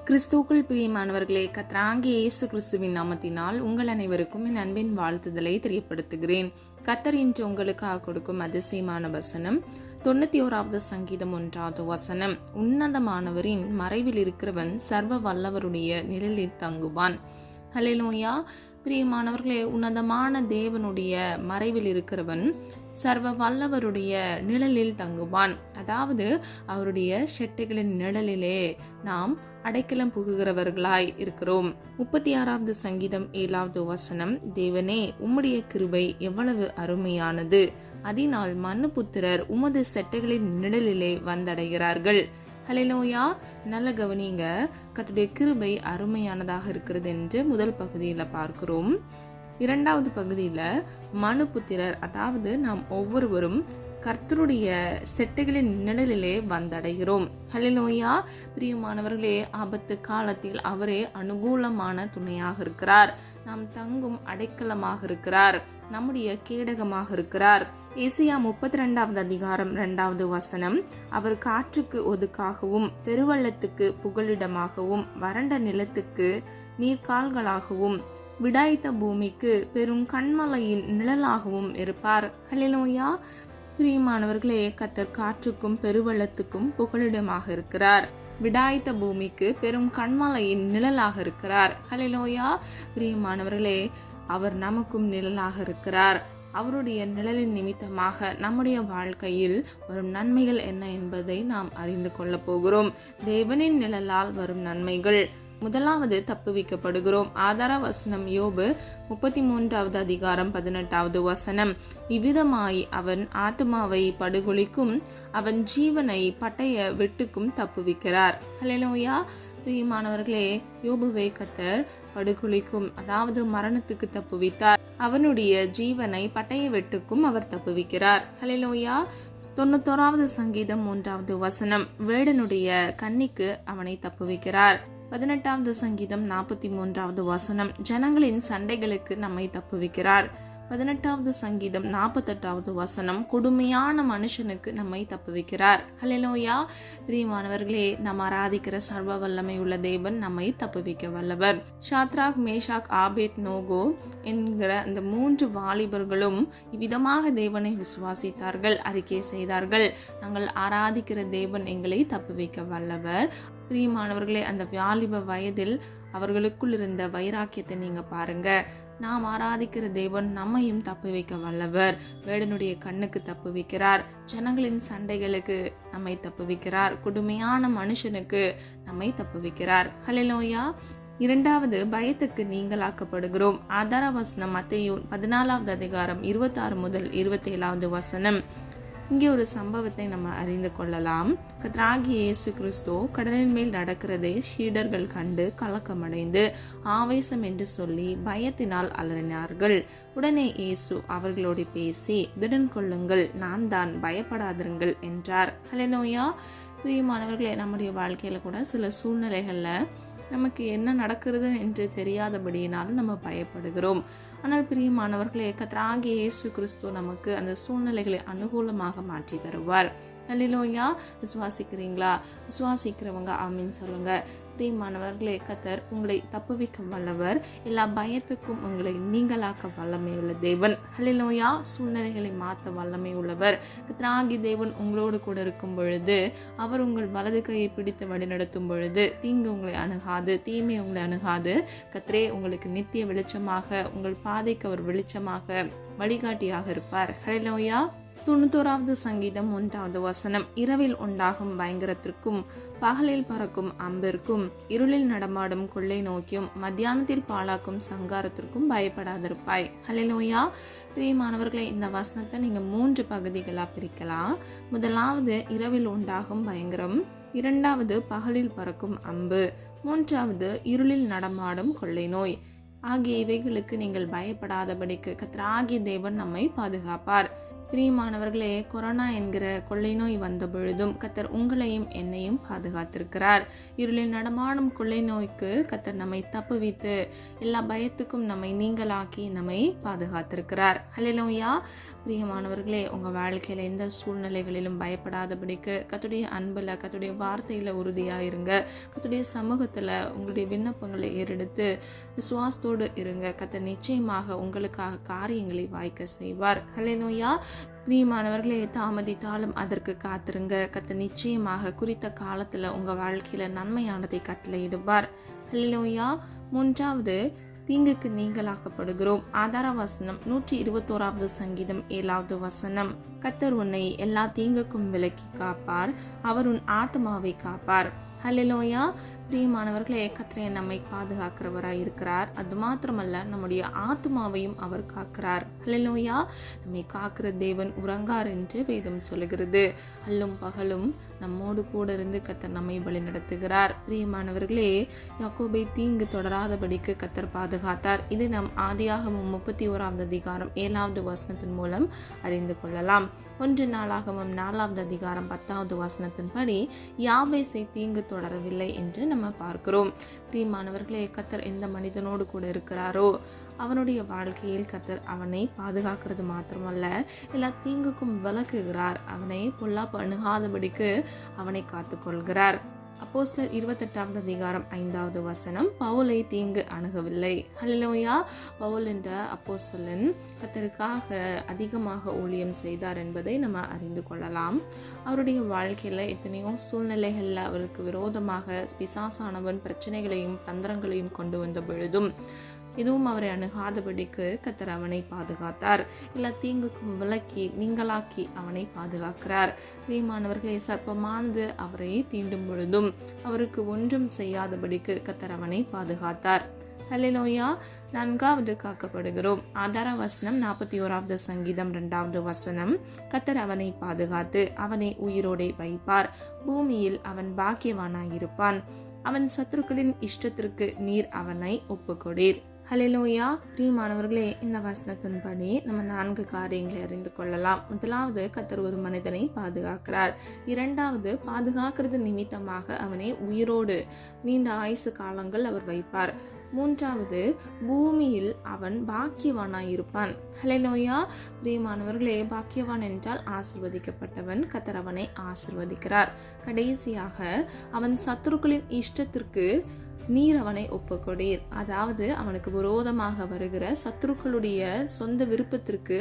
கிறிஸ்துவுக்குள் பிரியமானவர்களே, கர்த்தராகிய இயேசு கிறிஸ்துவின் நாமத்தினால் உங்கள் அனைவருக்கும் என் அன்பின் வாழ்த்துதலை தெரியப்படுத்துகிறேன். கர்த்தர் இன்று உங்களுக்காக கொடுக்கும் அதிசயமான வசனம் 91வது சங்கீதம் 1வது வசனம். உன்னதமானவரின் மறைவில் இருக்கிறவன் சர்வ வல்லவருடைய நிழலில் தங்குவான். ஹல்லேலூயா. பிரியமானவர்களே, உன்னதமான தேவனுடைய மறைவில் இருக்கிறவன் சர்வ வல்லவருடைய நிழலில் தங்குவான். அதாவது அவருடைய செட்டைகளின் நிழலிலே நாம் அடைக்கலம் புகுகிறவர்களாய் இருக்கிறோம். 36வது சங்கீதம் 7வது வசனம். தேவனே, உம்முடைய கிருபை எவ்வளவு அருமையானது, அதனால் மனுபுத்திரர் உமது செட்டைகளின் நிழலிலே வந்தடைகிறார்கள். ஹல்லேலூயா. நல்ல கவனிங்க, கர்த்தருடைய கிருபை அருமையானதாக இருக்கிறது என்று முதல் பகுதியில பார்க்கிறோம். இரண்டாவது பகுதியில மனுபுத்திரர், அதாவது நாம் ஒவ்வொருவரும் கர்த்தருடைய செட்டைகளின் நிழலிலே வந்தடைகிறோம். ஹல்லேலூயா. பிரியமானவர்களே, ஆபத்து காலத்தில் அவரே அனுகூலமான துணையாக இருக்கிறார். நாம் தங்கும் அடைக்கலமாக இருக்கிறார். நம்முடைய கேடகமாக இருக்கிறார். ஏசாயா 32வது அதிகாரம் 2வது வசனம். அவர் காற்றுக்கு ஒதுக்காகவும் பெருவெள்ளத்துக்கு புகலிடமாகவும் வறண்ட நிலத்துக்கு நீர்கால்களாகவும் விடாய்த்த பூமிக்கு பெரும் கண்மலையின் நிழலாகவும் இருப்பார். ஹல்லேலூயா. பிரியமானவர்களே, கர்த்தர் காற்றுக்கும் பெருவெள்ளத்துக்கும் புகலிடமாக இருக்கிறார். விடாய்த்த பூமிக்கு பெரும் கண்மலையின் நிழலாக இருக்கிறார். ஹல்லேலூயா. பிரியமானவர்களே, அவர் நமக்கும் நிழலாக இருக்கிறார். அவருடைய நிழலின் நிமித்தமாக நம்முடைய வாழ்க்கையில் வரும் நன்மைகள் என்ன என்பதை நாம் அறிந்து கொள்ள போகிறோம். தேவனின் நிழலால் வரும் நன்மைகள். முதலாவது, தப்புவிக்கப்படுகிறோம். ஆதார வசனம் யோபு 33வது அதிகாரம் 18வது வசனம். இவ்விதமாய் அவன் ஆத்துமாவை படுகொலிக்கும், அவன் ஜீவனை பட்டய வெட்டுக்கும் தப்புவிக்கிறார். ஹல்லேலூயா. பிரியமானவர்களே, யோபுவை கர்த்தர் படுகொலிக்கும், அதாவது மரணத்துக்கு தப்புவித்தார். அவனுடைய ஜீவனை பட்டய வெட்டுக்கும் அவர் தப்புவிக்கிறார். ஹல்லேலூயா. 91வது சங்கீதம் 3வது வசனம். வேடனுடைய கண்ணிக்கு அவனை தப்புவிக்கிறார். 18வது சங்கீதம் 43வது வசனம். ஜனங்களின் சண்டைகளுக்கு நம்மை தப்புவிக்கிறார். 18வது சங்கீதம் 48வது வசனம். கொடுமையான மனுஷனுக்கு நம்மை தப்புவிக்கிறார். ஹல்லேலூயா. பிரியமானவர்களே, நாம் ஆராதிக்கிற சர்வ வல்லமை உள்ள தேவன் நம்மை தப்புவிக்க வல்லவர். ஷாத்ராக், மேஷாக், ஆபேத் நோகோ என்கிற அந்த 3 வாலிபர்களும் இவ்விதமாக தேவனை விசுவாசித்தார்கள், அறிக்கை செய்தார்கள். நாங்கள் ஆராதிக்கிற தேவன் எங்களை தப்புவிக்க வல்லவர். பிரியமானவர்களே, அந்த வாலிப வயதில் அவர்களுக்குள் இருந்த வைராக்கியத்தை நீங்க பாருங்க. நாம் ஆராதிக்கிற தேவன் நம்மையும் தப்பு வைக்க வல்லவர். வேடனுடைய கண்ணுக்கு தப்பு வைக்கிறார். ஜனங்களின் சண்டைகளுக்கு நம்மை தப்பு வைக்கிறார். கொடுமையான மனுஷனுக்கு நம்மை தப்பு வைக்கிறார். ஹல்லேலூயா. இரண்டாவது, பயத்துக்கு நீங்களாக்கப்படுகிறோம். ஆதார வசனம் மத்தேயு 14வது அதிகாரம் 26 முதல் 27வது வசனம். இங்கே ஒரு சம்பவத்தை நம்ம அறிந்து கொள்ளலாம். கர்த்தராகிய இயேசு கிறிஸ்து கடலின் மேல் நடக்கிறதை சீடர்கள் கண்டு கலக்கமடைந்து ஆவேசம் என்று சொல்லி பயத்தினால் அலறினார்கள். உடனே இயேசு அவர்களோடு பேசி, திடன் கொள்ளுங்கள், நான் தான், பயப்படாதிருங்கள் என்றார். ஹல்லேலூயா. பிரியமானவர்களே, நம்முடைய வாழ்க்கையில கூட சில சூழ்நிலைகள்ல நமக்கு என்ன நடக்கிறது என்று தெரியாதபடியினாலும் நம்ம பயப்படுகிறோம். ஆனால் பிரியமானவர்களே, கர்த்தராகிய இயேசு கிறிஸ்து நமக்கு அந்த சூழ்நிலைகளை அனுகூலமாக மாற்றி தருவார். ஹல்லேலூயா. விசுவாசிக்கிறீங்களா? விசுவாசிக்கிறவங்க ஆமீன் சொல்லுங்க. பிரியமானவர்களே, கர்த்தர் உங்களை தப்புவிக்க வல்லவர். எல்லா பயத்துக்கும் உங்களை நீங்களாக்க வல்லமை உள்ள தேவன். ஹல்லேலூயா. சூழ்நிலைகளை மாற்ற வல்லமை உள்ளவர். கர்த்தராகிய தேவன் உங்களோடு கூட இருக்கும் பொழுது, அவர் உங்கள் வலது கையை பிடித்து வழிநடத்தும் பொழுது தீங்கு உங்களை அணுகாது, தீமை உங்களை அணுகாது. கர்த்தரே உங்களுக்கு நித்திய வெளிச்சமாக, உங்கள் பாதைக்கு அவர் வெளிச்சமாக வழிகாட்டியாக இருப்பார். ஹல்லேலூயா. 91வது சங்கீதம் 1வது வசனம். இரவில் உண்டாகும் பயங்கரத்திற்கும் பகலில் பறக்கும் அம்பிற்கும் இருளில் நடமாடும் கொள்ளை நோக்கியும் மத்தியானத்தில் பாழாக்கும் சங்காரத்திற்கும் பயப்படாதிருப்பாய். ஹல்லேலூயா. பிரியமானவர்களே, இந்த வசனத்தை நீங்க 3 பகுதிகளா பிரிக்கலாம். முதலாவது, இரவில் உண்டாகும் பயங்கரம். இரண்டாவது, பகலில் பறக்கும் அம்பு. மூன்றாவது, இருளில் நடமாடும் கொள்ளை நோய். ஆகிய இவைகளுக்கு நீங்கள் பயப்படாதபடிக்கு கர்த்தராகிய தேவன் நம்மை பாதுகாப்பார். பிரியமானவர்களே, கொரோனா என்கிற கொள்ளை நோய் வந்த பொழுதும் கத்தர் உங்களையும் என்னையும் பாதுகாத்திருக்கிறார். இருளில் நடமாடும் கொள்ளை நோய்க்கு கத்தர் நம்மை தப்புவித்து எல்லா பயத்துக்கும் நம்மை நீங்களாக்கி நம்மை பாதுகாத்திருக்கிறார். ஹல்லேலூயா. பிரியமானவர்களே, உங்க வாழ்க்கையில எந்த சூழ்நிலைகளிலும் பயப்படாதபடிக்கு கர்த்தருடைய அன்புல, கர்த்தருடைய வார்த்தையில உறுதியா இருங்க. கர்த்தருடைய சமூகத்துல உங்களுடைய விண்ணப்பங்களை ஏறெடுத்து விசுவாசத்தோடு இருங்க. கர்த்தர் நிச்சயமாக உங்களுக்காக காரியங்களை வாய்க்க செய்வார். ஹல்லேலூயா. பிரியமானவர்களே, தாமதித்தாலும் அதற்கு காத்திருங்க. கர்த்தர் நிச்சயமாக குறித்த காலத்துல உங்க வாழ்க்கையில நன்மையானதை கட்டளையிடுவார். ஹல்லேலூயா. மூன்றாவது, தீங்குக்கு நீங்களாக்கப்படுகிறோம். ஆதார வசனம் 121 சங்கீதம் 7வது வசனம். கர்த்தர் உன்னை எல்லா தீங்குக்கும் விலக்கி காப்பார், அவர் உன் ஆத்மாவை காப்பார். ஹல்லேலூயா. பிரியமானவர்களே, கர்த்தர் நம்மை பாதுகாக்கிறவராய் இருக்கிறார். அது மாத்திரமல்ல, நம்முடைய ஆத்மாவையும் அவர் காக்கிறார். ஹல்லேலூயா. நம்மை காக்கிற தேவன் உறங்கார் என்று வேதம் சொல்லுகிறது. அல்லும் பகலும் நம்மோடு கூட இருந்து கர்த்தர் நம்மை வழி நடத்துகிறார். பிரியமானவர்களே, யாக்கோபை தீங்கு தொடராதபடிக்கு கர்த்தர் பாதுகாத்தார். இது நம் ஆதியாகமம் 31 அதிகாரம் 7வது வசனத்தின் மூலம் அறிந்து கொள்ளலாம். 1 நாளாகமம் 4வது அதிகாரம் 10வது வசனத்தின்படி யாவேசை தீங்கு தொடரவில்லை என்று நம்ம பார்க்கிறோம். பிரியமானவர்களே, கர்த்தர் எந்த மனிதனோடு கூட இருக்கிறாரோ அவனுடைய வாழ்க்கையில் கர்த்தர் அவனை பாதுகாக்கிறது மாத்திரமல்ல, எல்லா தீங்குக்கும் விலக்குகிறார். அவனை பொல்லாப்பு அணுகாதபடிக்கு அவனை காத்துக்கொள்கிறார். அப்போஸ்தலர் 28வது அதிகாரம் 5வது வசனம். பவுலை தீங்கு அணுகவில்லை. ஹல்லேலூயா. பவுல் என்ற அப்போஸ்தலன் கர்த்தருக்காக அதிகமாக ஊழியம் செய்தார் என்பதை நம்ம அறிந்து கொள்ளலாம். அவருடைய வாழ்க்கையில எத்தனையோ சூழ்நிலைகள்ல அவருக்கு விரோதமாக பிசாசானவன் பிரச்சனைகளையும் தந்திரங்களையும் கொண்டு வந்த பொழுதும் எதுவும் அவரை அணுகாதபடிக்கு கர்த்தர் அவனை பாதுகாத்தார். எல்லா தீங்குக்கும் விலக்கி நீங்களாக்கி அவனை பாதுகாக்கிறார். பிரியமானவர்களே, சர்ப்பமானது அவரை தீண்டும் பொழுதும் அவருக்கு ஒன்றும் செய்யாதபடிக்கு கர்த்தர் அவனை பாதுகாத்தார். ஹல்லேலூயா. 4வது, காக்கப்படுகிறோம். ஆதார வசனம் 41வது சங்கீதம் 2வது வசனம். கர்த்தர் அவனை பாதுகாத்து அவனை உயிரோடே வைப்பார், பூமியில் அவன் பாக்கியவானாயிருப்பான், அவன் சத்துருக்களின் இஷ்டத்திற்கு நீர் அவனை ஒப்புக்கொடீர். ஹல்லேலூயா. பிரியமானவர்களே, இந்த வசனத்தின்படி நம்ம 4 காரியங்களை அறிந்து கொள்ளலாம். முதலாவது, கர்த்தர் ஒரு மனிதனை பாதுகாக்கிறார். 2வது, பாதுகாக்கிறது நிமித்தமாக அவனை உயிரோடு நீண்ட ஆயுசு காலங்கள் அவர் வைப்பார். 3வது, பூமியில் அவன் பாக்கியவானாயிருப்பான். ஹல்லேலூயா. பிரியமானவர்களே, பாக்கியவான் என்றால் ஆசீர்வதிக்கப்பட்டவன். கர்த்தர் அவனை ஆசீர்வதிக்கிறார். கடைசியாக, அவன் சத்துருக்களின் இஷ்டத்திற்கு நீர் அவனை ஒப்புக்கொடீர். அதாவது அவனுக்கு விரோதமாக வருகிற சத்துருக்களுடைய சொந்த விருப்பத்திற்கு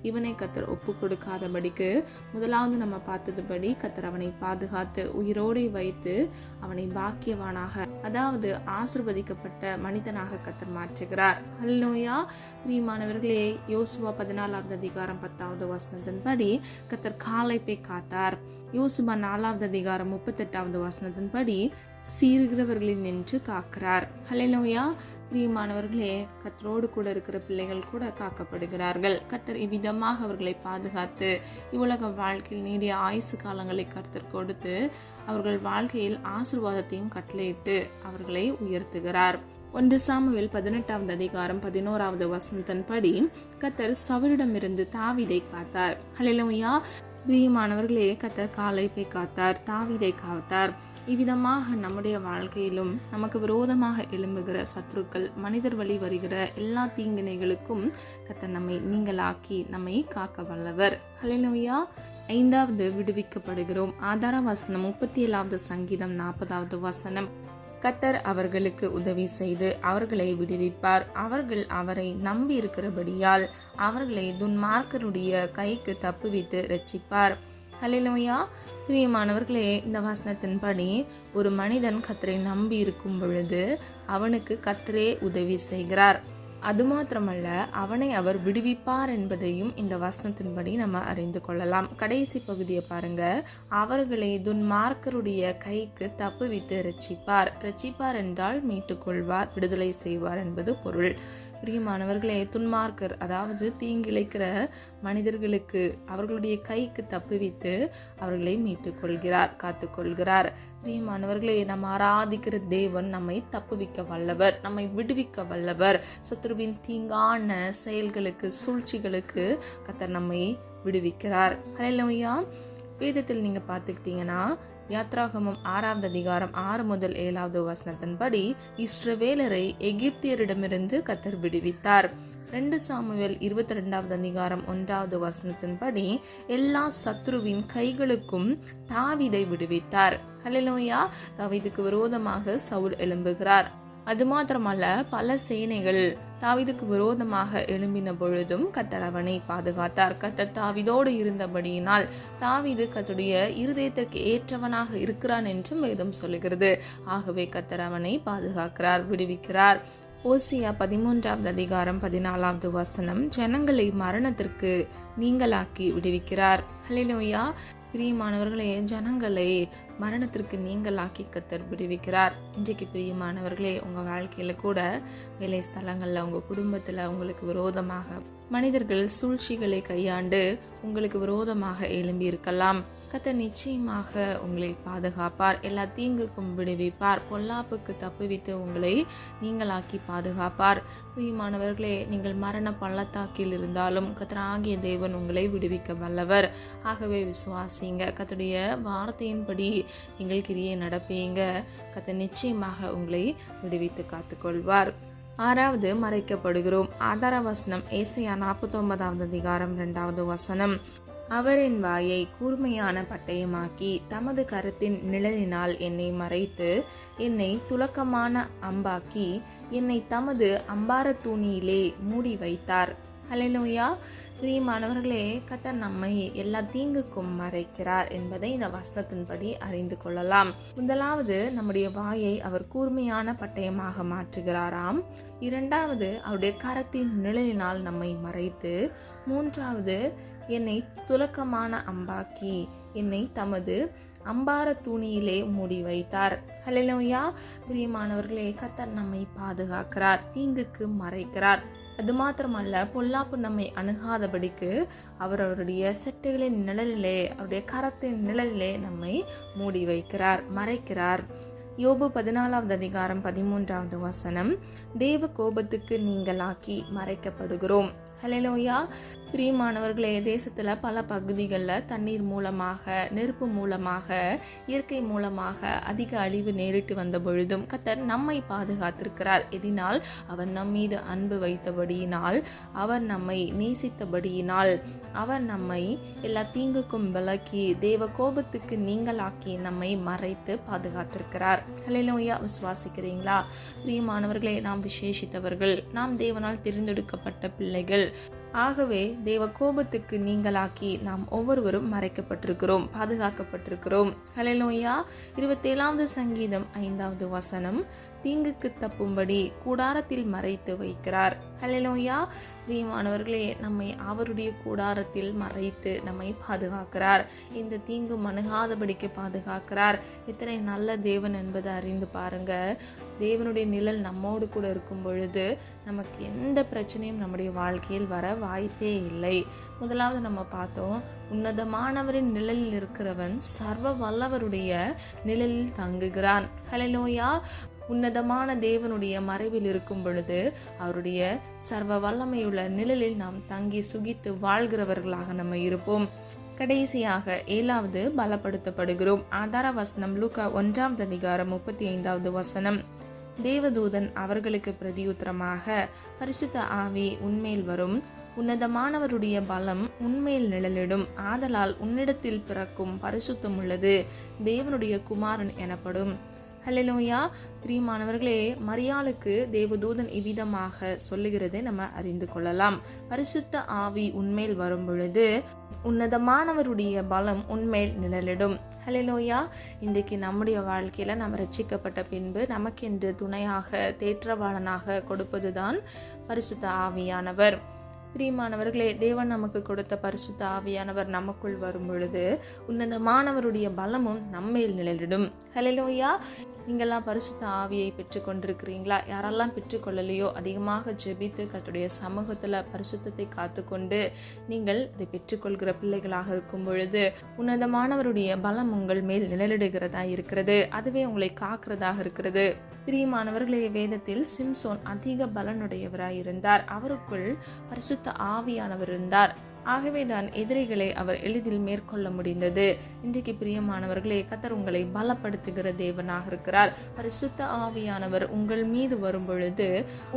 இவனை கர்த்தர் ஒப்பு கொடுக்காதபடிக்கு முதலாவது நம்ம பார்த்ததுபடி கர்த்தர் அவனை பாதுகாத்து உயிரோடு வைத்து அவனை பாக்கியவானாக, அதாவது ஆசீர்வதிக்கப்பட்ட மனிதனாக கர்த்தர் மாற்றுகிறார். ஹல்லேலூயா. பிரியமானவர்களே, யோசுவா 14வது அதிகாரம் 10வது வசனத்தின்படி கர்த்தர் காலைப்பை காத்தார். யோசுவா 4வது அதிகாரம் 38வது வசனத்தின்படி சீறுகிறவர்களின் நின்று காக்கிறார். ஹல்லேலூயா. பிரியமானவர்களே, கர்த்தரோடு கூட இருக்கிற பிள்ளைகள் கூட காக்கப்படுகிறார்கள். கர்த்தர் இவ்விதமாக அவர்களை பாதுகாத்து இவ்வுலக வாழ்க்கையில் நீடிய ஆயுசு காலங்களை கர்த்தர் கொடுத்து அவர்கள் வாழ்க்கையில் ஆசீர்வாதத்தையும் கட்டளையிட்டு அவர்களை உயர்த்துகிறார். 1 சாமுவேல் 18வது அதிகாரம் 11வது வசனத்தின்படி கர்த்தர் சவுலிடமிருந்து தாவீதை காத்தார். ஹல்லேலூயா. பிரியமானவர்களே, கர்த்தர் காலைப்பை காத்தார், தாவீதை காத்தார். இவ்விதமாக நம்முடைய வாழ்க்கையிலும் நமக்கு விரோதமாக எழும்புகிற சத்துருக்கள், மனிதர் வழி வருகிற எல்லா தீங்கினைகளுக்கும் கர்த்தர் நம்மை நீங்களாக்கி நம்மை காக்க வல்லவர். ஹல்லேலூயா. 5வது, விடுவிக்கப்படுகிறோம். ஆதார வசனம் 37வது சங்கீதம் 40வது வசனம். கர்த்தர் அவர்களுக்கு உதவி செய்து அவர்களை விடுவிப்பார், அவர்கள் அவரை நம்பி இருக்கிறபடியால் அவர்களை துன்மார்க்கருடைய கைக்கு தப்புவித்து ரட்சிப்பார். ஹல்லேலூயா. பிரியமானவர்களே, இந்த வசனத்தின்படி ஒரு மனிதன் கர்த்தரை நம்பி இருக்கும் பொழுது அவனுக்கு கர்த்தரே உதவி செய்கிறார். அது மாத்திரமல்ல, அவனை அவர் விடுவிப்பார் என்பதையும் இந்த வசனத்தின்படி நம்ம அறிந்து கொள்ளலாம். கடைசி பகுதியை பாருங்க. அவர்களை துன்மார்க்கருடைய கைக்கு தப்புவித்து ரட்சிப்பார். ரட்சிப்பார் என்றால் மீட்டுக்கொள்வார், விடுதலை செய்வார் என்பது பொருள். பிரியமானவர்களே, துன்மார்க்கர் அதாவது தீங்கிழைக்கிற மனிதர்களுக்கு அவர்களுடைய கைக்கு தப்புவித்து அவர்களை மீட்டுக் கொள்கிறார், காத்துக்கொள்கிறார். பிரியமானவர்களே, நம்ம ஆராதிக்கிற தேவன் நம்மை தப்புவிக்க வல்லவர், நம்மை விடுவிக்க வல்லவர். சத்துருவின் தீங்கான செயல்களுக்கு, சூழ்ச்சிகளுக்கு கர்த்தர் நம்மை விடுவிக்கிறார். ஹல்லேலூயா. வேதத்தில் நீங்க பார்த்துக்கிட்டீங்கன்னா யாத்ராகமம் 6வது அதிகாரம் 6 முதல் 7வது வசனத்தின்படி இஸ்ரவேலரை எகிப்தியரிடமிருந்து கர்த்தர் விடுவித்தார். 2 சாமுவேல் 22வது அதிகாரம் 1வது வசனத்தின்படி எல்லா சத்ருவின் கைகளுக்கும் தாவீதை விடுவித்தார். ஹல்லேலூயா. தாவீதுக்கு விரோதமாக சவுல் எழும்புகிறார். அது மாத்திரமல்ல, பல சேனைகள் தாவீதுக்கு விரோதமாக எழும்பின பொழுதும் கர்த்தர் அவனை பாதுகாத்தார். கர்த்தர் தாவீதோடு இருந்தபடியினால் தாவீது கர்த்தருடைய இருதயத்திற்கு ஏற்றவனாக இருக்கிறான் என்றும் வேதம் சொல்லுகிறது. ஆகவே கர்த்தர் அவனை பாதுகாக்கிறார், விடுவிக்கிறார். ஓசியா 13வது அதிகாரம் 14வது வசனம் ஜனங்களை மரணத்திற்கு நீங்களாக்கி விடுவிக்கிறார். ஹல்லேலூயா. பிரியமானவர்களே, ஜனங்களை மரணத்திற்கு நீங்களாக்கி கர்த்தர் விடுவிக்கிறார். இன்றைக்கு பிரியமானவர்களே, உங்கள் வாழ்க்கையில் கூட வேலை ஸ்தலங்களில், உங்கள் குடும்பத்தில் உங்களுக்கு விரோதமாக மனிதர்கள் சூழ்ச்சிகளை கையாண்டு உங்களுக்கு விரோதமாக எழும்பி இருக்கலாம். கர்த்தர் நிச்சயமாக உங்களை பாதுகாப்பார், எல்லா தீங்குக்கும் விடுவிப்பார், பொல்லாப்புக்கு தப்புவித்து உங்களை நீங்களாக்கி பாதுகாப்பார். பிரியமானவர்களே, நீங்கள் மரண பள்ளத்தாக்கில் இருந்தாலும் கர்த்தராகிய தேவன் உங்களை விடுவிக்க வல்லவர். ஆகவே விசுவாசிங்க, கர்த்தருடைய வார்த்தையின்படி நீங்கள் கிரியை நடப்பீங்க. கர்த்தர் நிச்சயமாக உங்களை விடுவித்து காத்துக்கொள்வார். 6வது மறைக்கப்படுகிறோம். ஆதார வசனம் ஏசாயா 49வது அதிகாரம் 2வது வசனம் அவரின் வாயை கூர்மையான பட்டயமாக்கி தமது கரத்தின் நிழலினால் என்னை மறைத்து என்னை துலக்கமான அம்பாக்கி என்னை தமது அம்பார தூணியிலே மூடி வைத்தார். ஹல்லேலூயா. பிரியமானவர்களே, கர்த்தர் நம்மை எல்லா தீங்குக்கும் மறைக்கிறார் என்பதை இந்த வசனத்தின்படி அறிந்து கொள்ளலாம். முதலாவது, நம்முடைய வாயை அவர் கூர்மையான பட்டயமாக மாற்றுகிறாராம். 2வது, அவருடைய கரத்தின் நிழலினால் நம்மை மறைத்து. 3வது, என்னை துலக்கமான அம்பாக்கி என்னை தமது அம்பார தூணியிலே மூடி வைத்தார். ஹல்லேலூயா. பிரியமானவர்களே, கர்த்தர் நம்மை பாதுகாக்கிறார், தீங்குக்கு மறைக்கிறார். அது மாத்திரமல்ல, பொல்லாப்பு நம்மை அணுகாதபடிக்கு அவருடைய செட்டைகளின் நிழலிலே, அவருடைய கரத்தின் நிழலிலே நம்மை மூடி வைக்கிறார், மறைக்கிறார். யோபு 14வது அதிகாரம் 13வது வசனம் தேவ கோபத்துக்கு நீங்களாக்கி மறைக்கப்படுகிறோம். ஹல்லேலூயா. பிரியமானவர்களே, தேசத்துல பல பகுதிகளில் தண்ணீர் மூலமாக, நெருப்பு மூலமாக, இயற்கை மூலமாக அதிக அழிவு நேரிட்டு வந்த பொழுதும் கர்த்தர் நம்மை பாதுகாத்திருக்கிறார். எதினால்? அவர் நம் மீது அன்பு வைத்தபடியினால், அவர் நம்மை நேசித்தபடியினால், அவர் நம்மை எல்லா தீங்குக்கும் விலக்கி தேவ கோபத்துக்கு நீங்களாக்கி நம்மை மறைத்து பாதுகாத்திருக்கிறார். ஹல்லேலூயா. விசுவாசிக்கிறீங்களா? பிரியமானவர்களே, நாம் விசேஷித்தவர்கள், நாம் தேவனால் தெரிந்தெடுக்கப்பட்ட பிள்ளைகள். ஆகவே தேவ கோபத்துக்கு நீங்களாக்கி நாம் ஒவ்வொருவரும் மறைக்கப்பட்டிருக்கிறோம், பாதுகாக்கப்பட்டிருக்கிறோம். ஹல்லேலூயா. 27வது சங்கீதம் 5வது வசனம் தீங்குக்கு தப்பும்படி கூடாரத்தில் மறைத்து வைக்கிறார். ஹல்லேலூயா. பிரியமானவர்களே, நம்மை அவருடைய கூடாரத்தில் மறைத்து நம்மை பாதுகாக்கிறார். இந்த தீங்கு அணுகாதபடிக்கு பாதுகாக்கிறார். எத்தனை நல்ல தேவன் என்பதை அறிந்து பாருங்க. தேவனுடைய நிழல் நம்மோடு கூட இருக்கும் பொழுது நமக்கு எந்த பிரச்சனையும் நம்முடைய வாழ்க்கையில் வர வாய்ப்பே இல்லை. முதலாவது நம்ம பார்த்தோம், உன்னதமானவரின் நிழலில் இருக்கிறவன் சர்வ வல்லவருடைய நிழலில் தங்குகிறான். ஹல்லேலூயா. உன்னதமான தேவனுடைய மறைவில் இருக்கும் பொழுது அவருடைய சர்வ வல்லமையுள்ள நிழலில் நாம் தங்கி சுகித்து வாழ்கிறவர்களாக நம்ம இருப்போம். கடைசியாக 7வது பலப்படுத்தப்படுகிறோம். ஆதார வசனம் லூக்கா 1வது அதிகாரம் 35வது வசனம் தேவதூதன் அவர்களுக்கு பிரதியுத்தரமாக பரிசுத்த ஆவி உன்மேல் வரும், உன்னதமானவருடைய பலம் உன்மேல் நிழலிடும், ஆதலால் உன்னிடத்தில் பிறக்கும் பரிசுத்தம் உள்ளது தேவனுடைய குமாரன் எனப்படும். ஹல்லேலூயா. பிரியமானவர்களே, மரியாளுக்கு தேவதூதன் இவ்விதமாக சொல்லுகிறதை நம்ம அறிந்து கொள்ளலாம். பரிசுத்த ஆவி உன்மேல் வரும் பொழுது உன்னதமானவருடைய பலம் உன்மேல் நிழலிடும். ஹல்லேலூயா. இன்றைக்கு நம்முடைய வாழ்க்கையில நம்ம ரட்சிக்கப்பட்ட பின்பு நமக்கென்று துணையாக தேற்றவாளனாக கொடுப்பதுதான் பரிசுத்த ஆவியானவர். பிரியமானவர்களே, தேவன் நமக்கு கொடுத்த பரிசுத்த ஆவியானவர் நமக்குள் வரும் பொழுது உன்னதமானவருடைய பலமும் நம்மேல் நிழலிடும். ஹல்லேலூயா. நீங்கள்லாம் பரிசுத்த ஆவியை பெற்றுக்கொண்டிருக்கிறீங்களா? யாரெல்லாம் பெற்றுக்கொள்ளலையோ அதிகமாக ஜெபித்து கர்த்தருடைய சமூகத்தில் பரிசுத்தத்தை காத்துக்கொண்டு நீங்கள் அதை பெற்றுக்கொள்கிற பிள்ளைகளாக இருக்கும் பொழுது உன்னதமானவருடைய பலம் உங்கள் மேல் நிழலிடுகிறதா இருக்கிறது. அதுவே உங்களை காக்கிறதாக இருக்கிறது. பிரியமானவர்களே, வேதத்தில் சிம்சோன் அதிக பலனுடையவராய் இருந்தார். அவருக்குள் பரிசுத்த ஆவியானவர் இருந்தார். ஆகவேதான் எதிரிகளை அவர் எளிதில் மேற்கொள்ள முடிந்தது. இன்றைக்கு பிரியமானவர்களே, கர்த்தர் உங்களை பலப்படுத்துகிற தேவனாக இருக்கிறார். பரிசுத்த ஆவியானவர் உங்கள் மீது வரும் பொழுது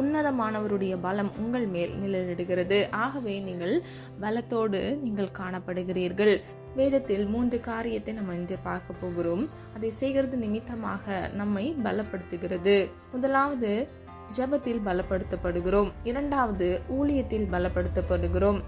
உன்னதமானவருடைய பலம் உங்கள் மேல் நிழலிடுகிறது. ஆகவே நீங்கள் பலத்தோடு நீங்கள் காணப்படுகிறீர்கள். வேதத்தில் 3 காரியத்தை நம்ம இன்று பார்க்க போகிறோம். அதை செய்கிறது நிமித்தமாக நம்மை பலப்படுத்துகிறது. முதலாவது, ஜெபத்தில் பலப்படுத்தப்படுகிறோம். இரண்டாவது, ஊழியத்தில் பலப்படுத்தப்படுகிறோம்.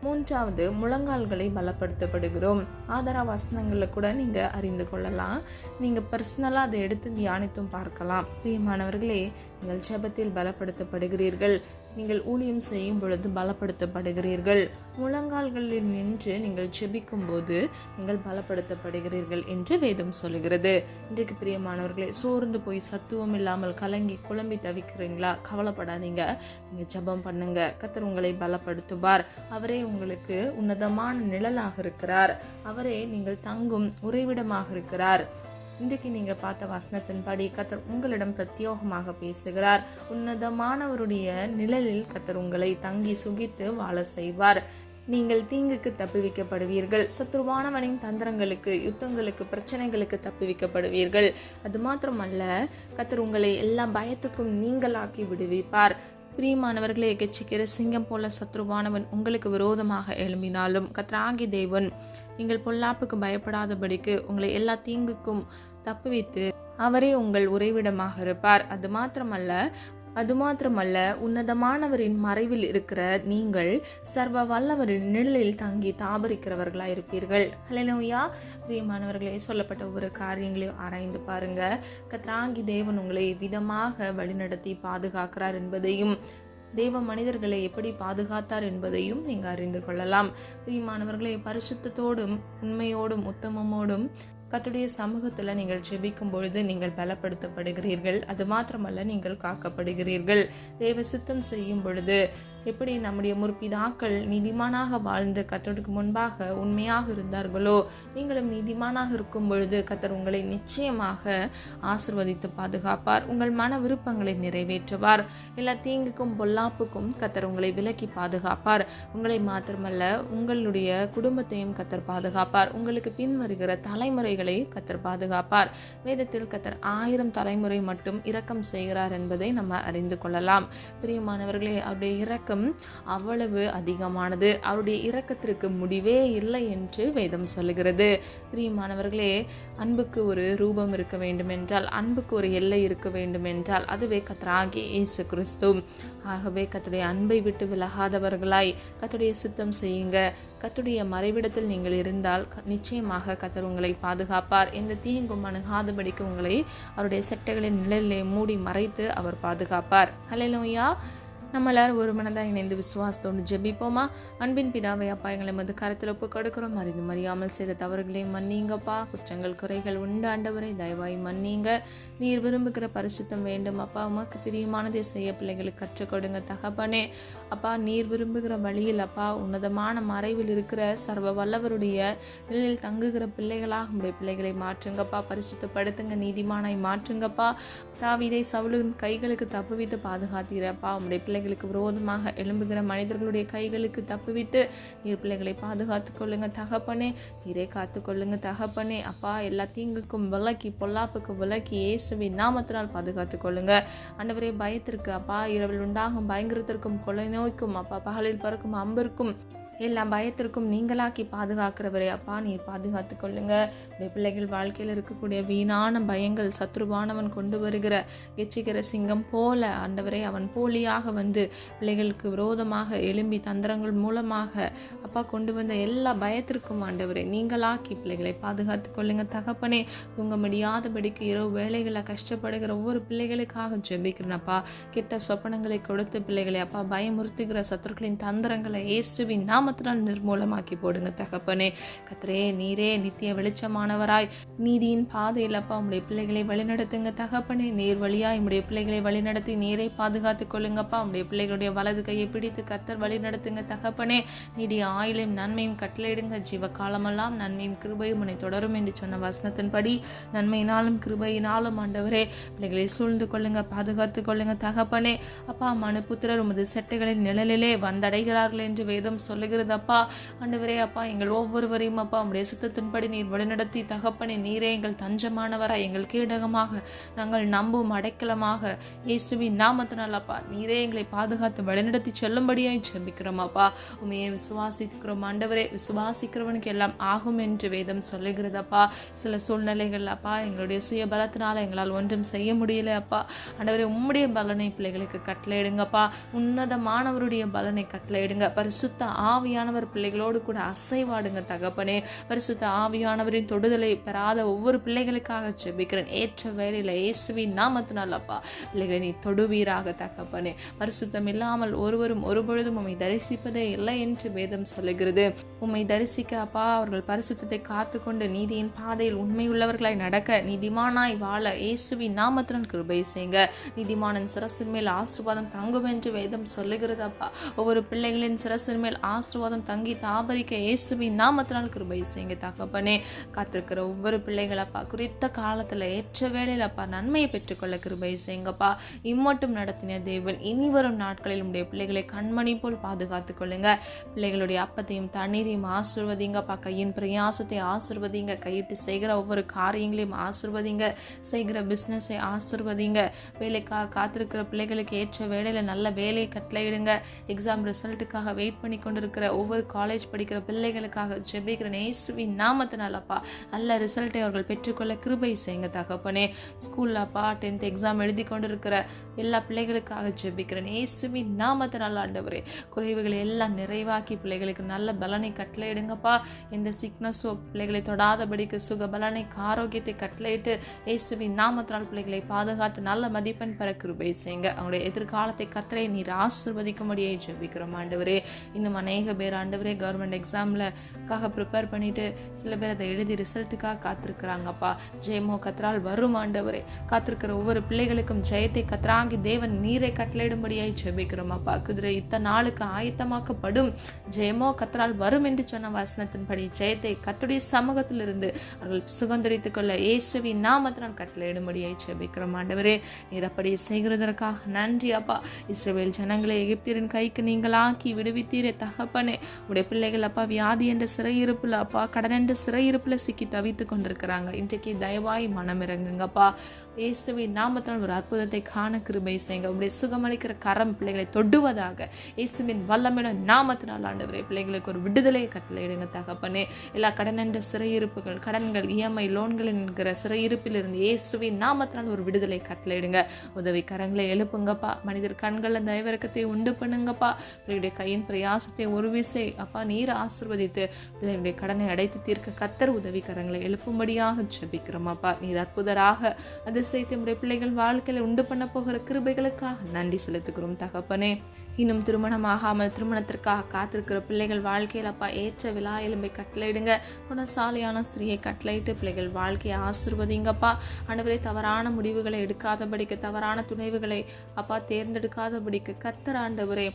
மூன்றாவது, முழங்கால்களை பலப்படுத்தப்படுகிறோம். ஆதார வசனங்களை கூட நீங்க அறிந்து கொள்ளலாம். நீங்க பர்சனலா அதை எடுத்து தியானித்தும் பார்க்கலாம். பிரியமானவர்களே, நீங்கள் ஜெபத்தில் பலப்படுத்தப்படுகிறீர்கள். நீங்கள் ஊழியம் செய்யும் பொழுது பலப்படுத்தப்படுகிறீர்கள். முழங்கால்களில் நின்று நீங்கள் ஜெபிக்கும் போது நீங்கள் பலப்படுத்தப்படுகிறீர்கள் என்று வேதம் சொல்லுகிறது. இன்றைக்கு பிரியமானவர்களே, சோர்ந்து போய் சத்துவம் இல்லாமல் கலங்கி குழம்பி தவிக்கிறீங்களா? கவலைப்படாதீங்க. நீங்க ஜெபம் பண்ணுங்க. கர்த்தர் உங்களை பலப்படுத்துவார். அவரே உங்களுக்கு உன்னதமான நிழலாக இருக்கிறார். அவரே நீங்கள் தங்கும் உறைவிடமாக இருக்கிறார். இன்றைக்கு நீங்க பார்த்த வசனத்தின்படி கர்த்தர் உங்களிடம் பிரத்யோகமாக பேசுகிறார். உன்னதமானவருடைய நிழலில் கர்த்தர் உங்களை தங்கி சுகித்து வாழ செய்வார். நீங்கள் தீங்குக்கு தப்புவிக்கப்படுவீர்கள். சத்ருவானவனின் தந்திரங்களுக்கு, யுத்தங்களுக்கு, பிரச்சனைகளுக்கு தப்புவிக்கப்படுவீர்கள். அது மாத்திரமல்ல, கர்த்தர் உங்களை எல்லா பயத்துக்கும் நீங்களாக்கி விடுவிப்பார். பிரியமானவர்களே, எச்சரிக்கிற சிங்கம் போல சத்ருவானவன் உங்களுக்கு விரோதமாக எழும்பினாலும் கர்த்தராகிய தேவன் நீங்கள் பொல்லாப்புக்கு பயப்படாதபடிக்கு உங்களை எல்லா தீங்குக்கும் தப்புவித்து அவரே உங்கள் உறைவிடமாக இருப்பார். அது மாத்திரமல்ல, உன்னதமானவரின் மறைவில் இருக்கிற நீங்கள் சர்வ வல்லவரின் நிழலில் தங்கி தாபரிக்கிறவர்களாக இருப்பீர்கள். ஹல்லேலூயா. பிரியமானவர்களே, சொல்லப்பட்ட ஒவ்வொரு காரியங்களையும் ஆராய்ந்து பாருங்க. கர்த்தராகிய தேவன் உங்களை விதமாக வழிநடத்தி பாதுகாக்கிறார் என்பதையும், தேவ மனிதர்களை எப்படி பாதுகாத்தார் என்பதையும் நீங்க அறிந்து கொள்ளலாம். பிரியமானவர்களே, பரிசுத்தத்தோடும் உண்மையோடும் உத்தமமோடும் கர்த்தருடைய சமூகத்துல நீங்கள் ஜெபிக்கும் பொழுது நீங்கள் பலப்படுத்தப்படுகிறீர்கள். அது மாத்திரமல்ல, நீங்கள் காக்கப்படுகிறீர்கள். தேவ சித்தம் செய்யும் பொழுது எப்படி நம்முடைய முற்பிதாக்கள் நீதிமானாக வாழ்ந்து கர்த்தருக்கு முன்பாக உண்மையாக இருந்தார்களோ, நீங்களும் நீதிமானாக இருக்கும் பொழுது கர்த்தர் உங்களை நிச்சயமாக ஆசீர்வதித்து பாதுகாப்பார். உங்கள் மன விருப்பங்களை நிறைவேற்றுவார். எல்லா தீங்குக்கும் பொல்லாப்புக்கும் கர்த்தர் உங்களை விலக்கி பாதுகாப்பார். உங்களை மாத்திரமல்ல, உங்களுடைய குடும்பத்தையும் கர்த்தர் பாதுகாப்பார். உங்களுக்கு பின் வருகிற தலைமுறைகளை கர்த்தர் பாதுகாப்பார். வேதத்தில் கர்த்தர் 1000 தலைமுறை மட்டும் இரக்கம் செய்கிறார் என்பதை நம்ம அறிந்து கொள்ளலாம். பிரியமானவர்களே, அவருடைய இரக்கம் அவ்வளவு அதிகமானது. அவருடைய இரக்கத்திற்கு முடிவே இல்லை என்று வேதம் சொல்லுகிறது. பிரியமானவர்களே, அன்புக்கு ஒரு ரூபம் இருக்க வேண்டும் என்றால், அன்புக்கு ஒரு எல்லை இருக்க வேண்டும் என்றால், அதுவே கர்த்தராகிய இயேசு கிறிஸ்து. ஆகவே கர்த்தருடைய அன்பை விட்டு விலகாதவர்களாய் கர்த்தருடைய சித்தம் செய்யுங்க. கர்த்தருடைய மறைவிடத்தில் நீங்கள் இருந்தால் நிச்சயமாக கர்த்தர் உங்களை பாதுகாப்பார். எந்த தீங்கும் அணுகாதபடிக்கு உங்களை அவருடைய செட்டைகளின் நிழலிலே மூடி மறைத்து அவர் பாதுகாப்பார். ஹல்லேலூயா. நம்ம எல்லாரும் ஒரு மனதாக இணைந்து விசுவாசத்தோடு ஜெபிப்போமா? அன்பின் பிதாவை, அப்பா, எங்களை மது கருத்தில் ஒப்பு கொடுக்கிறோம். அறிந்து மறியாமல் செய்த தவறுகளை மன்னிங்கப்பா. குற்றங்கள் குறைகள் உண்டு ஆண்டவரை தயவாய் மன்னிங்க. நீர் விரும்புகிற பரிசுத்தம் வேண்டும் அப்பா. உமக்கு பிரியமானதை செய்ய பிள்ளைகளுக்கு கற்றுக் கொடுங்க தகப்பனே. அப்பா, நீர் விரும்புகிற வழியில் அப்பா, உன்னதமான மறைவில் இருக்கிற சர்வ வல்லவருடைய நிலையில் தங்குகிற பிள்ளைகளாக உடைய பிள்ளைகளை மாற்றுங்கப்பா. பரிசுத்தப்படுத்துங்க, நீதிமானாய் மாற்றுங்கப்பா. தாவீதை சவுலின் கைகளுக்கு தப்புவித்து பாதுகாத்தீரப்பா. உடைய பிள்ளைகளுக்கு விரோதமாக எழும்புகிற மனிதர்களுடைய கைகளுக்கு தப்புவித்து நீர் பிள்ளைகளை பாதுகாத்துக் கொள்ளுங்க தகப்பனே. நீரே காத்துக்கொள்ளுங்க தகப்பனே. அப்பா, எல்லா தீங்குக்கும் விலக்கி, பொல்லாப்புக்கு விலக்கி இயேசுவின் நாமத்தினால் பாதுகாத்துக் கொள்ளுங்க ஆண்டவரே. பயத்திற்கு அப்பா, இரவில் உண்டாகும் பயங்கரத்திற்கும் கொலை நோய்க்கும் அப்பா, பகலில் பறக்கும் அம்பிற்கும் எல்லா பயத்திற்கும் நீங்களாக்கி பாதுகாக்கிறவரே அப்பா, நீர் பாதுகாத்து கொள்ளுங்க. பிள்ளைகள் வாழ்க்கையில் இருக்கக்கூடிய வீணான பயங்கள் சத்ருவானவன் கொண்டு வருகிற எச்சிக்கிற சிங்கம் போல ஆண்டவரே, அவன் போலியாக வந்து பிள்ளைகளுக்கு விரோதமாக எழும்பி தந்திரங்கள் மூலமாக அப்பா கொண்டு வந்த எல்லா பயத்திற்கும் ஆண்டவரே நீங்களாக்கி பிள்ளைகளை பாதுகாத்து கொள்ளுங்க தகப்பனே. தூங்க முடியாதபடிக்கு இரவு வேளைகளை கஷ்டப்படுகிற ஒவ்வொரு பிள்ளைகளுக்காக ஜெபிக்கிறேன்ப்பா. கெட்ட சொப்பனங்களை கொடுத்து பிள்ளைகளை அப்பா பயமுறுத்துகிற சத்துருக்களின் தந்திரங்களை இயேசுவின் நாமத்தினால் நிர்மூலமாக்கி போடுங்க தகப்பனே. கர்த்தரே, நீரே நித்திய வெளிச்சமானவராய் நீதியின் பாதையில் அப்பா உம்முடைய பிள்ளைகளை வழிநடத்துங்க தகப்பனே. நீர் வழியாய் உம்முடைய பிள்ளைகளை வழிநடத்தி நீரை பாதுகாத்துக் கொள்ளுங்கப்பா. உம்முடைய பிள்ளைகளுடைய வலது கையை பிடித்து கர்த்தர் வழிநடத்துங்க தகப்பனே. நீடிய ஆயுளையும் நன்மையும் கட்டளையிடுங்க. ஜீவ காலமெல்லாம் நன்மையும் கிருபையும் உன்னை தொடரும் என்று சொன்ன வசனத்தின்படி நன்மையினாலும் கிருபையினாலும் ஆண்டவரே பிள்ளைகளை சூழ்ந்து கொள்ளுங்க, பாதுகாத்துக் கொள்ளுங்க தகப்பனே. அப்பா, மனுபுத்திரர் உமது செட்டைகளின் நிழலிலே வந்தடைகிறார்கள் என்று வேதம் சொல்லுகிறது. சொல்லுகிறதப்பா. ஆண்டவரே அப்பா, எங்கள் ஒவ்வொருவரையும் அப்பா உம்முடைய சித்தத்தின்படி நீர் வழிநடத்தி தகப்பனே, நீரே எங்கள் தஞ்சமானவராய், எங்கள் கேடகமாக, நாங்கள் நம்பும் அடைக்கலமாக இயேசுவின் நாமத்தினால் அப்பா நீரே எங்களை பாதுகாத்து வழிநடத்தி செல்லும்படியாய் ஜெபிக்கிறோம் அப்பா. உண்மையை விசுவாசிக்கிறோம் ஆண்டவரே. விசுவாசிக்கிறவனுக்கு எல்லாம் ஆகும் என்று வேதம் சொல்லுகிறதப்பா. சில சூழ்நிலைகள் அப்பா எங்களுடைய சுய பலத்தினால எங்களால் ஒன்றும் செய்ய முடியல அப்பா. ஆண்டவரே, உம்முடைய பலனை பிள்ளைகளுக்கு கட்டளையிடுங்கப்பா. உன்னதமானவருடைய பலனை கட்டளையிடுங்க. பரிசுத்த ஆவியானவர் பிள்ளைகளோடு கூட அசைவாடுங்க தகப்பனே. பரிசுத்த ஆவியானவரின் தொடுதலை பெறாத ஒவ்வொரு பிள்ளைகளுக்காக ஜெபிக்கிறேன். ஏற்ற வேளையில இயேசுவின் நாமத்தினால் அப்பா பிள்ளைகளை நீ தொடுவீராக தகப்பனே. பரிசுத்தம் இல்லாமல் ஒருவரும் ஒருபொழுதும் உம்மை தரிசிப்பதே இல்லை என்று வேதம் சொல்லுகிறது. உம்மை தரிசிக்க அப்பா அவர்கள் பரிசுத்தத்தை காத்துக்கொண்டு நீதியின் பாதையில் உண்மையுள்ளவர்களாய் நடக்க, நீதிமானாய் வாழ இயேசுவின் நாமத்தினால் கிருபை செய்யுங்க. நீதிமானின் சிரசின் மேல் ஆசீர்வாதம் தங்கும் என்று வேதம் சொல்லுகிறது அப்பா. ஒவ்வொரு பிள்ளைகளின் சிரசின் மேல் ஆசீர்வாதம் தங்கி தாபரிக்க இயேசுவின் நாமத்தினால் கிருபை செய்யுங்க தகப்பனே. காத்திருக்கிற ஒவ்வொரு பிள்ளைகள் அப்பா குறித்த காலத்துல ஏற்ற வேளையில் அப்பா நன்மையை பெற்றுக்கொள்ள கிருபை செய்யுங்கப்பா. இம்மட்டும் நடத்தின தேவன் இனி வரும் நாட்களில் உடைய பிள்ளைகளை கண்மணி போல் பாதுகாத்துக் கொள்ளுங்க. பிள்ளைகளுடைய அப்பத்தையும் தண்ணீரையும் ஆசிர்வதிங்கப்பா. கையின் பிரயாசத்தை ஆசிர்வதிங்க. கையிட்டு செய்கிற ஒவ்வொரு காரியங்களையும் ஆசிர்வதிங்க. செய்கிற பிஸ்னஸை ஆசிர்வதிங்க. வேலைக்காக காத்திருக்கிற பிள்ளைகளுக்கு ஏற்ற வேலையில நல்ல வேலையை கட்டளையிடுங்க. எக்ஸாம் ரிசல்ட்டுக்காக வெயிட் பண்ணி கொண்டிருக்கிற ஒவ்வொரு காலேஜ் படிக்கிற பிள்ளைகளுக்காக ஜெபிக்கிறேன் இயேசுவின் நாமத்தினால் அப்பா. நல்ல ரிசல்ட்டை அவர்கள் பெற்றுக்கொள்ள கிருபை செய்யுங்க தகப்பனே. ஸ்கூல்ல அப்பா 10th எக்ஸாம் எழுதி கொண்டிருக்கிற எல்லா பிள்ளைகளுக்காக ஜெபிக்கிறேன் இயேசுவின் நாமத்தினால் ஆண்டவரே. குறைவுகளை எல்லாம் நிறைவாக்கி பிள்ளைகளுக்கு நல்ல பலனை கட்டளையிடுங்கப்பா. எந்த சிக்னஸோ பிள்ளைகளை தொடாதபடிக்கு சுக பலனை ஆரோக்கியத்தை கட்டளையிட்டு இயேசுவின் நாமத்தினால் பிள்ளைகளை பாதுகாத்து நல்ல மதிப்பெண் பெற கிருபை செய்யுங்க. அவங்களுடைய எதிர்காலத்தை கர்த்தரே நீர் ஆசீர்வதிக்கும்படியே ஜெபிக்கிறோம் ஆண்டவரே. இன்னும் அநேக பேர் ஆண்டவரே கவர்மெண்ட் எக்ஸாம்லக்காக ப்ரிப்பேர் பண்ணிட்டு சில பேர் அதை எழுதி ரிசல்ட்டுக்காக காத்திருக்கிறாங்கப்பா. ஜெயமோ கத்ரால் வரும் ஆண்டவரே. காத்திருக்கிற ஒவ்வொரு பிள்ளைகளுக்கும் ஜெயத்தை கத்ராங்கி தேவன் நீரை கட்டளையிடும்படியாய் ஜெபிக்கிறோம் அப்பா. குதிரை இத்தனை நாளுக்கு ஆயத்தமாக்கப்படும், ஜெயமோ கத்ரால் வரும் என்று சொன்ன வசனத்தின்படி ஜெயத்தை கர்த்தருடைய சமூகத்திலிருந்து அவர்கள் சுதந்திரித்துக் கொள்ள இயேசுவின் நாமத்தினால் கட்டளையிடும்படியாய் ஜெபிக்கிறோம் ஆண்டவரே. நீர் அப்படி செய்கிறதற்காக நன்றி அப்பா. இஸ்ரவேல் ஜனங்களை எகிப்தியரின் கைக்கு நீங்களாக்கி விடுவித்தீரே தகப்பனே. உடைய பிள்ளைகள் அப்பா வியாதி என்ற சிறையிருப்புல அப்பா கடன் என்ற சிறையிருப்புல சிக்கி தவித்து கொண்டிருக்கிறாங்க. இன்றைக்கு தயவாய் மனம் இறங்குங்கப்பா. இயேசுவின் நாமத்தினால் ஒரு அற்புதத்தை காண கிருபை செய்யுங்க. உடைய சுகமளிக்கிற கரம் பிள்ளைகளை தொடுவதாக இயேசுவின் வல்லமையுள்ள நாமத்தினால் ஆண்டவரே பிள்ளைகளுக்கு ஒரு விடுதலை கட்டளையிடுங்க தகப்பனே. எல்லா கடன் என்ற சிறையிருப்புகள், கடன்கள், இஎம்ஐ லோன்கள் என்கிற சிறையிருப்பில் இருந்து இயேசுவின் நாமத்தினால் ஒரு விடுதலை கட்டளையிடுங்க. உதவி கரங்களை எழுப்புங்கப்பா. மனிதர் கண்கள் அந்த தயவிறக்கத்தை உண்டு பண்ணுங்கப்பா. பிள்ளைகளுடைய கையின் பிரயாசத்தை ஒரு விசை அப்பா நீர் ஆசீர்வதித்து பிள்ளைகளுடைய கடனை அடைத்து தீர்க்க கர்த்தர் உதவி கரங்களை எழுப்பும்படியாக ஜெபிக்கிறோம் அப்பா. நீர் அற்புதராக அதிசயத்தை உடைய பிள்ளைகள் வாழ்க்கையில உண்டு பண்ண போகிற கிருபைகளுக்காக நன்றி செலுத்துகிறோம் தகப்பனே. இன்னும் திருமணமாகாமல் திருமணத்திற்காக காத்திருக்கிற பிள்ளைகள் வாழ்க்கையில் அப்பா ஏற்ற விழா எலும்பை கட்டளையிடுங்க. குணசாலியான ஸ்திரீயை கட்டளையிட்டு பிள்ளைகள் வாழ்க்கையை ஆசீர்வதிங்கப்பா. ஆண்டவரே, தவறான முடிவுகளை எடுக்காதபடிக்கு, தவறான துணைவுகளை அப்பா தேர்ந்தெடுக்காதபடிக்கு கர்த்தர் ஆண்டவரே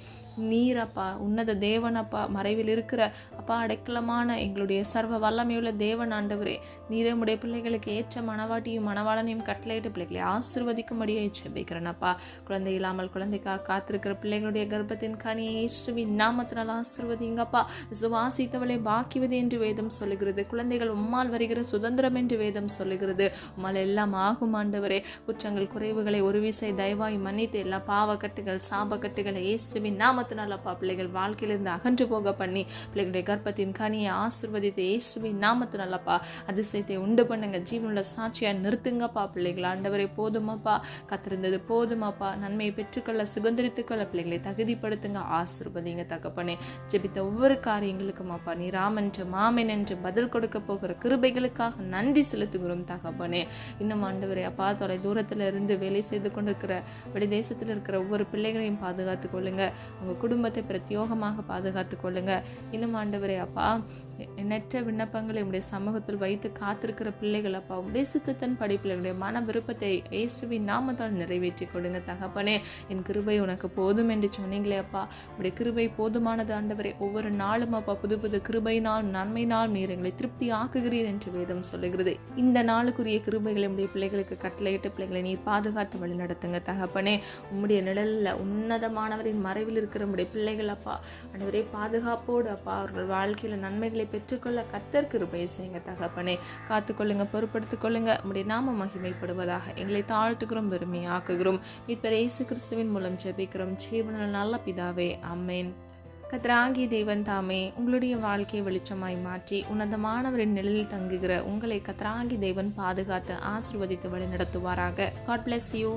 நீர் அப்பா உன்னத தேவன் அப்பா, மறைவில் இருக்கிற அப்பா அடைக்கலமான எங்களுடைய சர்வ வல்லமையுள்ள தேவன் ஆண்டவரே, நீரே உடைய பிள்ளைகளுக்கு ஏற்ற மனவாட்டியும் மனவாளனையும் கட்டளையிட்டு பிள்ளைகளை ஆசீர்வதிக்கும்படியே ஜெபிக்கிறேன் அப்பா. குழந்தை இல்லாமல் குழந்தைக்காக காத்திருக்கிற பிள்ளைகளுடைய கர்ப்பத்தின் கனியை இயேசுவின் நாமத்தினால் ஆசீர்வதிங்கப்பா. விசுவாசித்தவளை பாக்கியவது என்று வேதம் சொல்லுகிறது. குழந்தைகள் உம்மால் வருகிற சுதந்திரம் என்று வேதம் சொல்லுகிறது. உம்மால் எல்லாம் ஆகும் ஆண்டவரே. குற்றங்கள் குறைவுகளை ஒரு விசை தயவாய் மன்னித்து எல்லா பாவக்கட்டுகள் சாபக்கட்டுகளை இயேசுவின் நாமத்தினால் அப்பா பிள்ளைகள் வாழ்க்கையிலிருந்து அகன்று போக பண்ணி பிள்ளைகளுடைய கர்ப்பத்தின் கனியை ஆசீர்வதித்து இயேசுவின் நாமத்தினால் அப்பா அதிசயத்தை உண்டு பண்ணுங்க. ஜீவனுள்ள சாட்சியா நிறுத்துங்கப்பா. பிள்ளைகள் ஆண்டவரை போதுமாப்பா, கத்திருந்தது போதுமாப்பா. நன்மையை பெற்றுக்கொள்ள சுதந்திரித்துக்கொள்ள பிள்ளைகளை தகுதிப்படுத்துங்க, ஆசீர்வதிங்க தகப்பனே. ஜெபித்த ஒவ்வொரு காரியங்களுக்கும் அப்பா நீ ராமன்று மாமன் என்று பதில் கொடுக்க போகிற கிருபைகளுக்காக நன்றி செலுத்துகிறோம் தகப்பனே. இன்னும் ஆண்டவரே அப்பா தொலை தூரத்துல இருந்து வேலை செய்து கொண்டிருக்கிற வெளி தேசத்தில் இருக்கிற ஒவ்வொரு பிள்ளைகளையும் பாதுகாத்துக் கொள்ளுங்க. உங்க குடும்பத்தை பிரத்யோகமாக பாதுகாத்துக் கொள்ளுங்க. இன்னும் ஆண்டவரே அப்பா எண்ணற்ற விண்ணப்பங்களை உடைய சமூகத்தில் வைத்து காத்திருக்கிற பிள்ளைகள் அப்பா உடைய சித்தத்தின் படிப்பில் மன விருப்பத்தை இயேசுவின் நாமத்தால் நிறைவேற்றி கொடுங்க தகப்பனே. என் கிருபை உனக்கு போதும் என்று சொன்னீங்களே அப்பா, உடைய கிருபை போதுமானது ஆண்டவரே. ஒவ்வொரு நாளும் அப்பா புது புது கிருபையினால் நன்மையினால் நீர் எங்களை திருப்தி ஆக்குகிறீர் என்று வேதம் சொல்லுகிறது. இந்த நாளுக்குரிய கிருபைகளை உடைய பிள்ளைகளுக்கு கட்டளையிட்டு பிள்ளைகளை நீர் பாதுகாத்து வழி நடத்துங்க தகப்பனே. உம்முடைய நிழல்ல உன்னதமானவரின் மறைவில் இருக்கிற உடைய பிள்ளைகள் அப்பா ஆண்டவரே பாதுகாப்போடு அப்பா அவர்கள் வாழ்க்கையில நன்மைகளை பெற்றுக்கொள்ள கர்த்தர் கிருபை செய்யுங்க தகப்பனே. காத்துக்கொள்ளுங்க, பொறுப்படுத்திக் கொள்ளுங்க. உடைய நாம மகிமைப்படுவதாக எங்களை தாழ்த்துக்கிறோம், பெருமையாக்குகிறோம். மீட்பர் இயேசு கிறிஸ்துவின் மூலம் ஜெபிக்கிறோம் ஜீவனுள்ள நல்ல பிதாவே, ஆமென். கர்த்தராகிய தேவன் தாமே உங்களுடைய வாழ்க்கையை வெளிச்சமாய் மாற்றி உன்னதமானவரின் நிழலில் தங்குகிற உங்களை கர்த்தராகிய தேவன் பாதுகாத்து ஆசீர்வதித்து வழி நடத்துவாராக. God bless you.